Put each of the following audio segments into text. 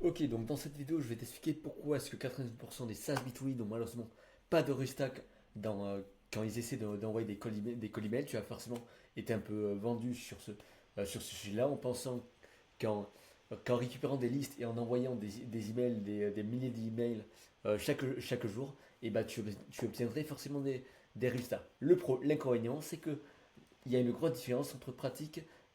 Ok, donc dans cette vidéo, je vais t'expliquer pourquoi est-ce que 90% des SaaS B2B n'ont malheureusement pas de restack quand ils essaient d'envoyer des colis mail. Tu as forcément été un peu vendu sur ce sujet-là en pensant qu'en récupérant des listes et en envoyant des emails, des milliers d'emails chaque jour, et bah, tu obtiendrais forcément des résultats. L'inconvénient, c'est que il y a une grosse différence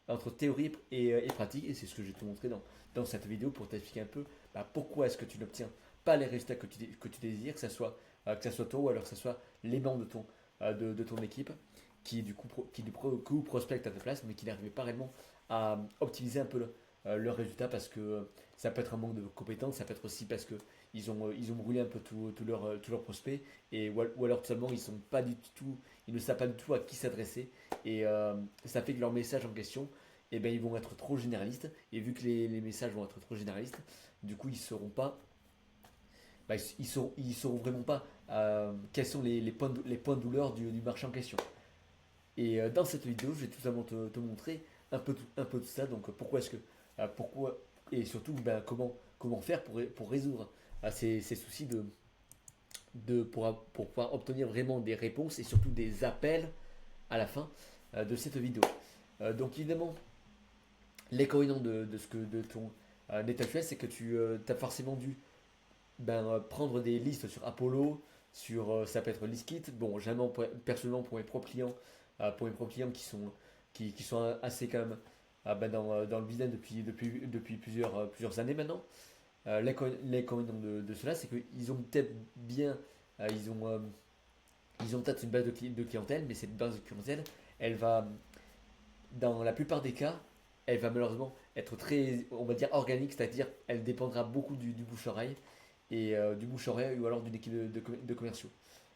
entre théorie et pratique, et c'est ce que je vais te montrer dans cette vidéo pour t'expliquer un peu bah, pourquoi est-ce que tu n'obtiens pas les résultats que tu désires, que ça soit toi ou alors que ce soit les membres de ton équipe qui du coup prospectent à ta place, mais qui n'arrivent pas réellement à optimiser un peu leurs résultats parce que ça peut être un manque de compétences, ça peut être aussi parce que ils ont brûlé un peu tous leurs prospects, ou alors tout simplement ils ne savent pas du tout à qui s'adresser, et ça fait que leurs messages en question, eh ben, ils vont être trop généralistes, et vu que les messages vont être trop généralistes, du coup ils sauront pas, bah, ils sauront vraiment pas quels sont les points de douleur du marché en question. Et dans cette vidéo, je vais tout simplement te montrer un peu tout ça. Donc pourquoi et surtout ben, comment faire pour résoudre ces soucis pour pouvoir obtenir vraiment des réponses et surtout des appels à la fin de cette vidéo. Donc évidemment, l'inconvénient de ton état actuel, c'est que tu as forcément dû prendre des listes sur Apollo, ça peut être Liskit. Bon, jamais personnellement pour mes propres clients qui sont assez quand même dans le business depuis plusieurs années maintenant. L'inconvénient de cela, c'est qu'ils ont peut-être bien, euh, ils ont, euh, ils ont peut-être une base de clientèle, mais cette base de clientèle, elle va, dans la plupart des cas, elle va malheureusement être très, on va dire, organique, c'est-à-dire elle dépendra beaucoup du bouche-oreille du bouche-oreille ou alors d'une équipe de commerciaux.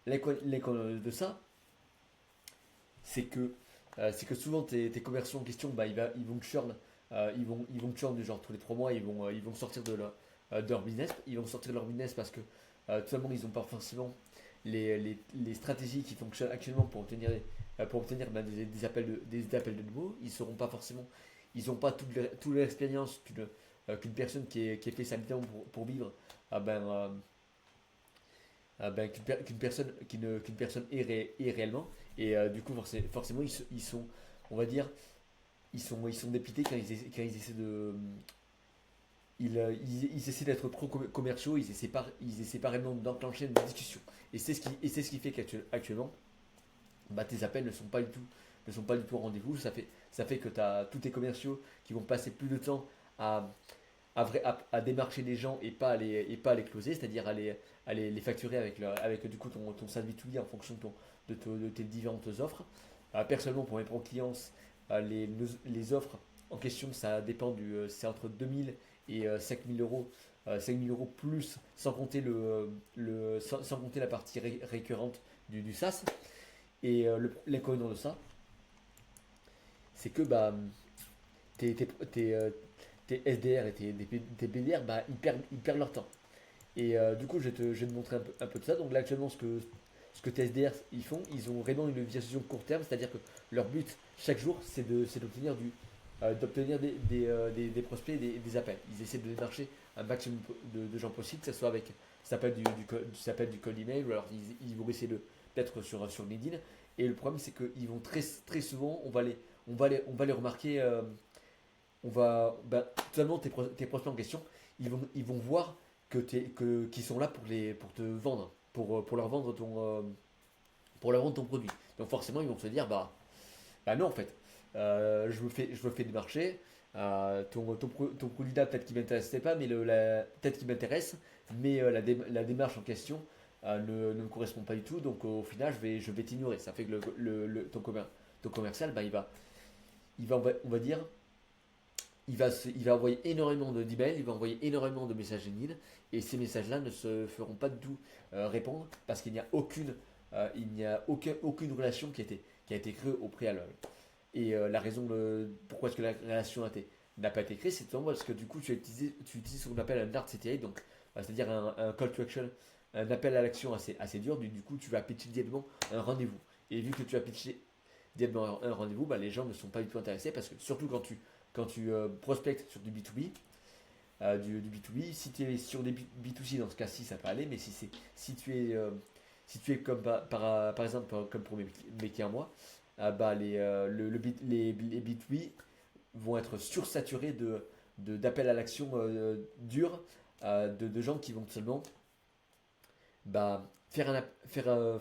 L'inconvénient de ça, c'est que souvent tes commerciaux en question, bah, ils vont churn, ils vont churn du genre tous les 3 mois, ils vont sortir de leur business. Ils vont sortir de leur business parce que tout simplement ils n'ont pas forcément les stratégies qui fonctionnent actuellement pour obtenir ben, des appels de nouveau. Ils seront pas forcément, ils n'ont pas toute l'expérience qu'une personne qui est fait sa mission pour vivre, ah ben, qu'une personne qu'une personne est réellement. Et du coup, forcément, ils sont, on va dire, ils sont dépités quand ils essaient ils essaient d'être pro-commerciaux, ils essaient pas réellement d'enclencher une discussion. Et c'est ce qui fait qu'actuellement, bah, tes appels ne sont pas du tout au rendez-vous. Ça fait que tu as tous tes commerciaux qui vont passer plus de temps à, à démarcher les gens et pas à les closer, c'est-à-dire les facturer avec du coup ton service B2B en fonction de tes différentes offres. Personnellement, pour mes propres clients, les offres en question, ça dépend c'est entre 2000 et 5000 euros. 5000 euros plus, sans compter la partie récurrente du SaaS. Et l'inconvénient de ça, c'est que bah, tes, tes, tes, euh, tes SDR et tes BDR, bah, ils perdent leur temps. Et du coup, je vais te montrer un peu de ça. Donc là, actuellement, ce que tes SDR ils font, ils ont vraiment une vision court terme, c'est-à-dire que leur but chaque jour, c'est d'obtenir des prospects, des appels. Ils essaient de démarcher un maximum de gens possible, que ce soit avec, ça s'appelle du cold email, ou alors ils vont essayer d'être sur LinkedIn. Et le problème, c'est qu'ils vont très souvent, on va les remarquer, totalement tes prospects en question, ils vont voir qu'ils sont là pour te vendre, pour leur vendre ton produit. Donc forcément, ils vont se dire, bah non, en fait, je me fais démarcher. Ton produit là, peut-être qu'il m'intéressait pas, mais peut-être qu'il m'intéresse, mais la démarche en question ne me correspond pas du tout. Donc au final, je vais t'ignorer. Ça fait que ton commercial, bah, on va dire, il va envoyer énormément d'emails, il va envoyer énormément de messages LinkedIn, et ces messages-là ne se feront pas du tout répondre parce qu'il n'y a aucune relation qui a été créée au préalable. Et la raison pourquoi est-ce que la relation n'a pas été créée, c'est tout simplement parce que du coup tu utilises ce qu'on appelle un hard CTA, donc c'est-à-dire un call to action, un appel à l'action assez dur. Du coup, tu vas pitcher directement un rendez-vous. Et vu que tu as pitché directement un rendez-vous, bah, les gens ne sont pas du tout intéressés parce que surtout quand tu prospectes sur du B2B, du B2B. Si tu es sur des B2C, dans ce cas-ci, ça peut aller, mais si tu es comme par exemple comme pour mes clients moi, bah, les B2B vont être sursaturés d'appels à l'action durs, de gens qui vont seulement bah,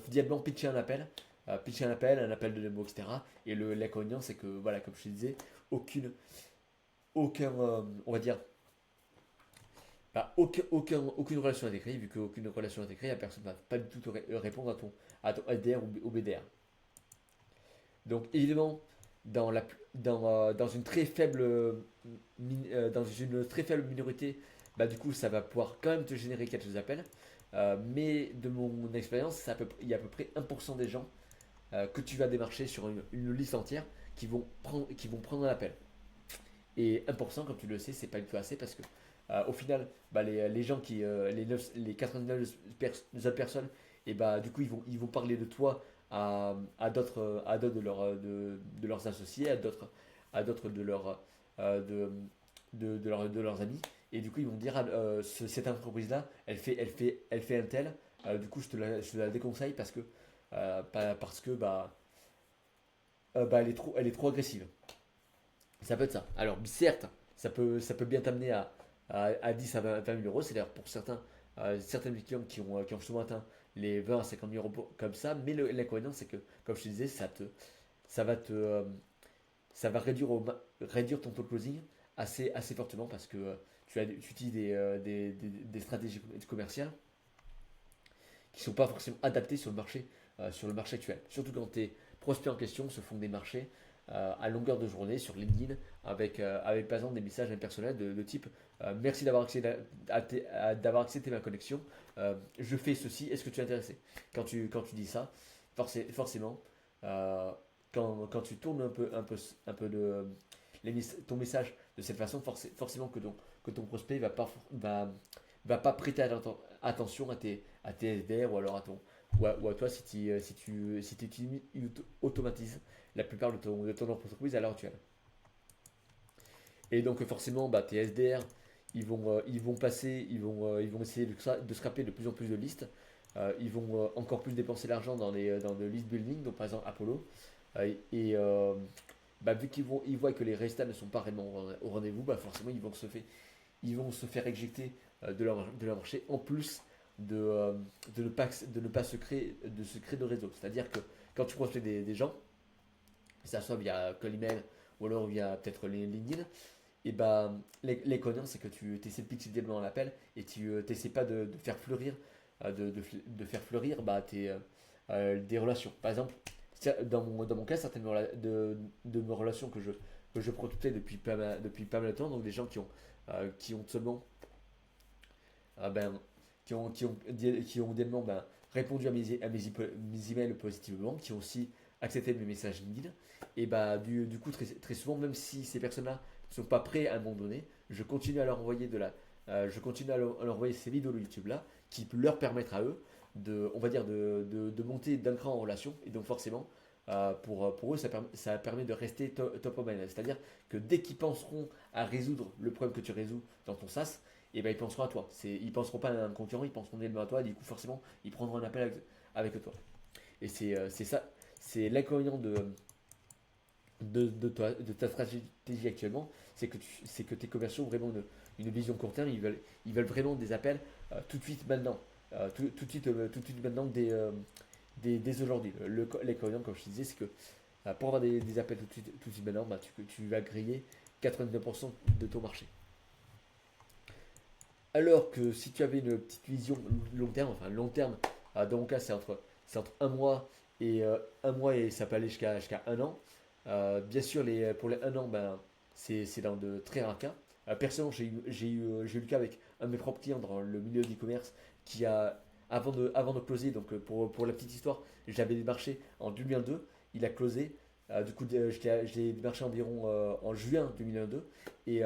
diablement pitcher un appel de démo, etc. Et l'inconvénient, c'est que, voilà, comme je te disais, aucun, on va dire, aucune relation n'a été créée. Vu qu'aucune relation n'a été créée, la personne ne va pas du tout répondre à ton LDR ou BDR. Donc, évidemment, dans une très faible, dans une très faible minorité, bah, du coup, ça va pouvoir quand même te générer quelques appels. Mais de mon expérience, il y a à peu près 1% des gens que tu vas démarcher sur une liste entière qui vont prendre un appel. Et 1%, comme tu le sais, c'est pas du tout assez parce que au final, bah, les gens les 99 autres personnes, et bah, du coup, ils vont parler de toi à d'autres de leurs associés, à d'autres de leurs amis. Et du coup, ils vont dire, cette entreprise-là, elle fait un tel. Du coup, je te la déconseille parce que bah, elle est trop agressive. Ça peut être ça. Alors, certes, ça peut bien t'amener à 10 à 20 000 euros. C'est d'ailleurs pour certains de mes clients qui ont souvent atteint les 20 à 50 000 euros comme ça. Mais l'inconvénient, c'est que, comme je te disais, ça va te, ça va réduire ton taux de closing assez fortement parce que tu utilises des stratégies commerciales qui ne sont pas forcément adaptées sur le marché actuel. Surtout quand tes prospects en question se font des marchés à longueur de journée sur LinkedIn avec par exemple des messages impersonnels de type merci d'avoir accepté ma connexion, je fais ceci, est-ce que tu es intéressé? Quand tu dis ça, forcément, euh, quand tu tournes ton message de cette façon, forcément que ton prospect va pas prêter attention à tes SDR ou alors ou à toi si tu automatises la plupart de ton entreprise à l'heure actuelle. Et donc forcément, bah, tes SDR, ils vont essayer de scraper de plus en plus de listes. Ils vont encore plus dépenser l'argent dans le list building, donc par exemple Apollo. Et bah, vu qu'ils voient que les résultats ne sont pas réellement au rendez-vous, bah, forcément ils vont se faire éjecter de leur marché, en plus de ne pas se créer de réseau. C'est-à-dire que quand tu prospectes des gens, que ça soit via call email ou alors via peut-être les LinkedIn, et bah, l'inconvénient c'est que tu essaies de pitcher directement l'appel et tu n'essaies pas de faire fleurir, faire fleurir bah, des relations. Par exemple, dans mon cas, certaines de mes relations que je prospectais depuis pas mal de temps, donc des gens qui ont seulement ben, qui ont également répondu à mes emails positivement, qui ont aussi accepté mes messages LinkedIn. Et bah, du coup, très, très souvent, même si ces personnes-là ne sont pas prêtes à un moment donné, je continue à leur envoyer ces vidéos de YouTube-là qui peuvent leur permettre à eux on va dire, de monter d'un cran en relation. Et donc, forcément, pour eux, ça permet de rester top of mind. C'est-à-dire que dès qu'ils penseront à résoudre le problème que tu résous dans ton SaaS, et ben ils penseront à toi. Ils penseront pas à un concurrent, ils penseront également à toi. Et du coup, forcément, ils prendront un appel avec toi. Et c'est ça, c'est l'inconvénient de ta stratégie actuellement, c'est que tes commerciaux ont vraiment une vision court terme. Ils veulent vraiment des appels tout de suite maintenant. Tout de suite maintenant, dès aujourd'hui. L'inconvénient, comme je te disais, c'est que pour avoir des appels tout de suite maintenant, bah, tu vas griller 89% de ton marché. Alors que si tu avais une petite vision long terme, enfin long terme, dans mon cas c'est entre un mois et ça peut aller jusqu'à un an. Bien sûr, pour les un an, ben, c'est dans de très rares cas. Personnellement, j'ai eu le cas avec un de mes propres clients dans le milieu d'e-commerce qui avant de closer, donc pour la petite histoire, j'avais démarché en 2022, il a closé. Du coup, je l'ai démarché environ en juin 2022 et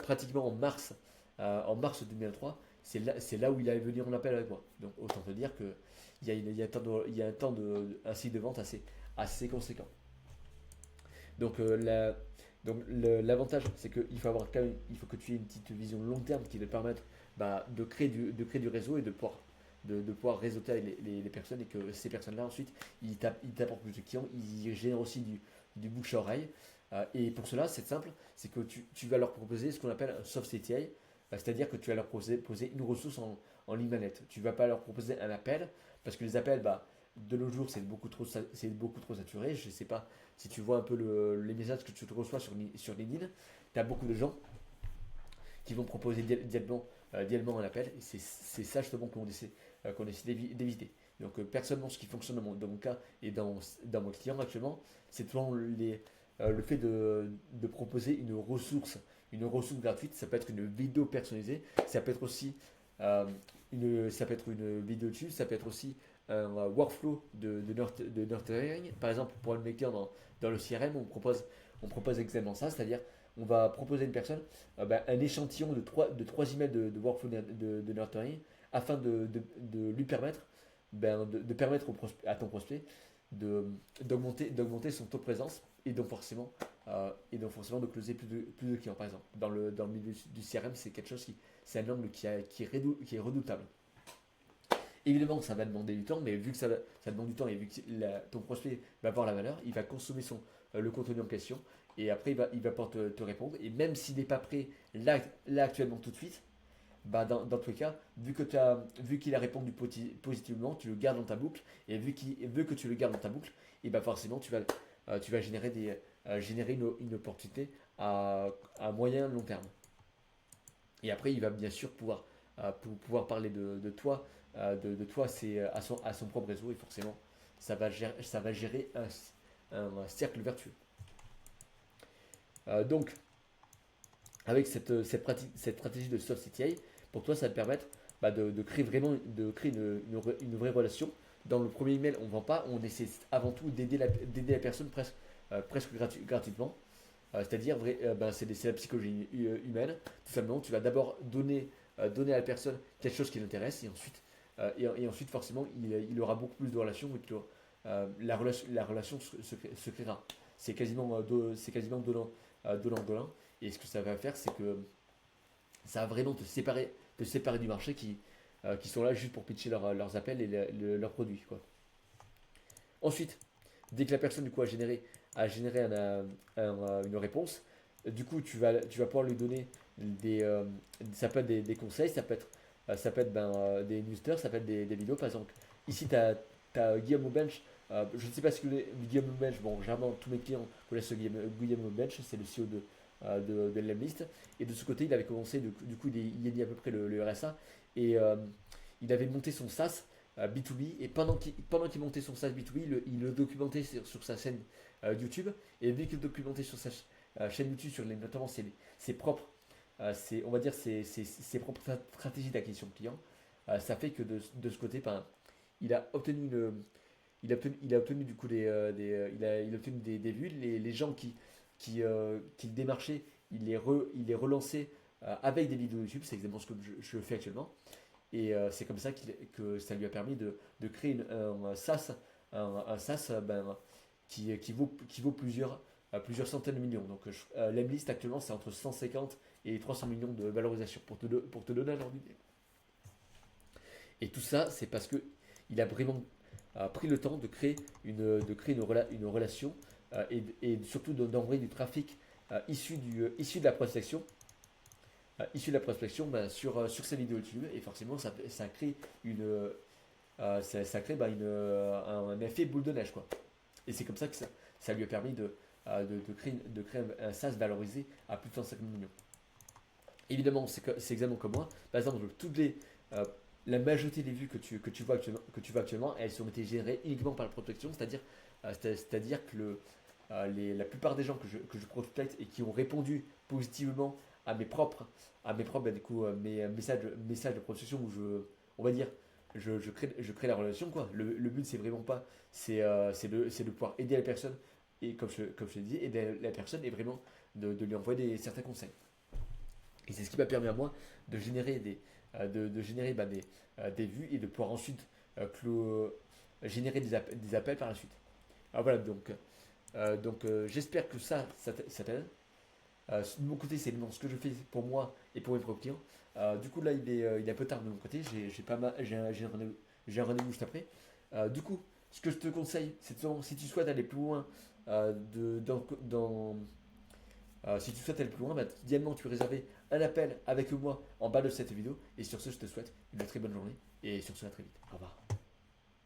pratiquement en mars 2023, c'est là où il allait venir en appel avec moi. Donc autant te dire qu'il y a un cycle de vente assez conséquent. Donc Donc l'avantage, c'est qu'il faut avoir quand même, il faut que tu aies une petite vision long terme qui te permette de créer du réseau et de pouvoir réseauter avec les personnes et que ces personnes-là ensuite ils t'apportent plus de clients, ils génèrent aussi du bouche à oreille. Et pour cela, c'est simple, c'est que tu vas leur proposer ce qu'on appelle un soft CTI, c'est-à-dire que tu vas leur proposer une ressource en ligne manette. Tu ne vas pas leur proposer un appel, parce que les appels, de nos jours, c'est beaucoup trop saturé. Je ne sais pas si tu vois un peu les messages que tu te reçois sur LinkedIn, tu as beaucoup de gens qui vont proposer dialement un appel. Et c'est ça justement qu'on essaie d'éviter. Donc personnellement, ce qui fonctionne dans mon cas et dans mon client actuellement, c'est toujours le fait de proposer une ressource gratuite. Ça peut être une vidéo personnalisée, ça peut être aussi ça peut être une vidéo dessus, ça peut être aussi un workflow de nurturing. Par exemple, pour un de mes clients dans le CRM, on propose exactement ça, c'est-à-dire on va proposer à une personne un échantillon de 3 emails de workflow de nurturing afin de lui permettre, de permettre à ton prospect d'augmenter son taux de présence et donc forcément de closer plus de clients. Par exemple, dans le milieu du CRM, c'est un angle qui est redoutable. Évidemment, ça va demander du temps, mais vu que ça demande du temps et vu que ton prospect va avoir la valeur, il va consommer le contenu en question et après il va pouvoir te répondre. Et même s'il n'est pas prêt là actuellement tout de suite, dans tous les cas, vu qu'il a répondu positivement, tu le gardes dans ta boucle et vu que tu le gardes dans ta boucle, et forcément tu vas générer une opportunité à moyen long terme. Et après, il va bien sûr pouvoir parler de toi à son propre réseau et forcément, ça va gérer un cercle vertueux. Donc, avec cette stratégie de soft CTI, pour toi, ça va te permettre de créer vraiment une vraie relation. Dans le premier email, on ne vend pas, on essaie avant tout d'aider la personne presque gratuitement. C'est-à-dire, c'est la psychologie humaine. Tout simplement, tu vas d'abord donner à la personne quelque chose qui l'intéresse et ensuite forcément, il aura beaucoup plus de relations et la relation se créera. C'est quasiment donnant. Et ce que ça va faire, c'est que ça va vraiment te séparer du marché qui sont là juste pour pitcher leurs appels et leurs produits, quoi. Ensuite, dès que la personne du coup a généré une réponse, du coup tu vas pouvoir lui donner ça peut être des conseils, ça peut être des newsletters, ça peut être des vidéos. Par exemple, ici tu as Guillaume Bench. Je ne sais pas ce que Guillaume Bench, bon, généralement tous mes clients connaissent Guillaume Bench, c'est le CEO de Lemlist. Et de ce côté, il avait commencé, du coup, il gagnait à peu près le RSA. Et il avait monté son SaaS B2B. Et pendant qu'il montait son SaaS B2B, il le documentait sur sa chaîne YouTube. Et dès qu'il le documentait sur sa chaîne YouTube, notamment ses propres, on va dire ses propres stratégies d'acquisition client, ça fait que de ce côté, il a obtenu il a obtenu du coup il a obtenu des vues. Les gens qui le démarchaient, il les relançait avec des vidéos YouTube. C'est exactement ce que je fais actuellement. Et c'est comme ça que ça lui a permis de créer un SaaS, un SaaS qui vaut plusieurs centaines de millions. Donc l'Emlist actuellement c'est entre 150 et 300 millions de valorisation pour te donner un ordre d'idée. Et tout ça, c'est parce que il a vraiment pris le temps de créer une relation et surtout d'envoyer du trafic issu de la prospection sur sa vidéo YouTube. Et forcément, ça crée un effet boule de neige, quoi. Et c'est comme ça que ça lui a permis de créer un SaaS valorisé à plus de 150 millions. Évidemment, c'est exactement comme moi. Par exemple, euh, la majorité des vues que tu vois actuellement, elles ont été générées uniquement par la prospection, c'est-à-dire que la plupart des gens que je prospecte et qui ont répondu positivement à mes propres du coup, mes messages de prospection où on va dire, je crée la relation, quoi. Le but, c'est vraiment pas, c'est de pouvoir aider la personne et comme je te dis, aider la personne et vraiment de lui envoyer certains conseils. Et c'est ce qui m'a permis à moi de générer des vues et de pouvoir ensuite générer des appels par la suite. Alors voilà, donc j'espère que ça t'aide. De mon côté, c'est vraiment ce que je fais pour moi et pour mes propres clients. Du coup, là, il est un peu tard de mon côté. J'ai pas mal, j'ai un rendez-vous juste après. Du coup, ce que je te conseille, c'est si tu souhaites aller plus loin, si tu souhaites aller plus loin, bah, idéalement, tu réserver un appel avec moi en bas de cette vidéo. Et sur ce, je te souhaite une très bonne journée. Et sur ce, à très vite. Au revoir.